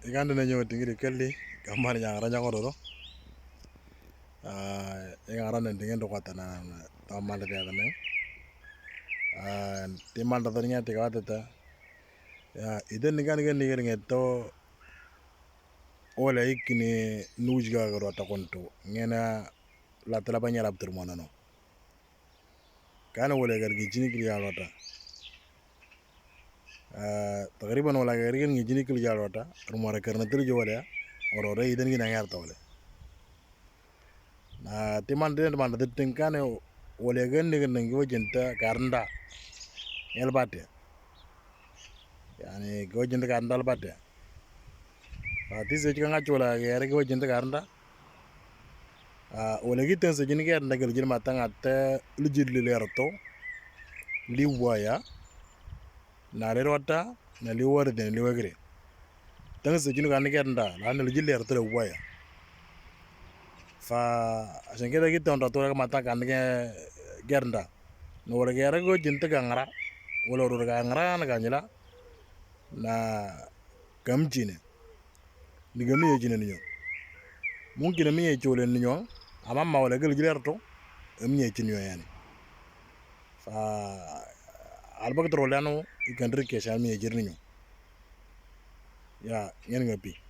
igande na nyo tingiri kelli gamar nya ngara nya ngoro ngara na dingen do kata na tamal de gane timal da nya te kata ta iden nigan niger ngeto wala ikini nujga garo ta konto ngena la tala banya rab tur monano kana wala gar gi jini kili yalota taqriban wala gar gi jini kili yalota rumara karna tur jo wala oro re iden gina yar tawle na timan den man de tinkane wala gan ni gan ngi wajenta karnda elbate yani go jenta karnda elbate ti se kan achola yare go jenta karnda wala giten se jini gar ndagal jini matanga te lujir li lerto li waya na le rota na li worde li wagre tang se jini kan gar nda la na lujir lerto le waya fa asan keda giton to ka mata kan gerda no wala gere go jenta gangara wala ro gangara na ganyala na gamjine ni gami ye jine niyo mungkin mi ye chole niyo ama ma wala gel gilerto mi ye chinyo yani fa albak trolano ikandri ke sha mi ye jirniyo ya ngene ngapi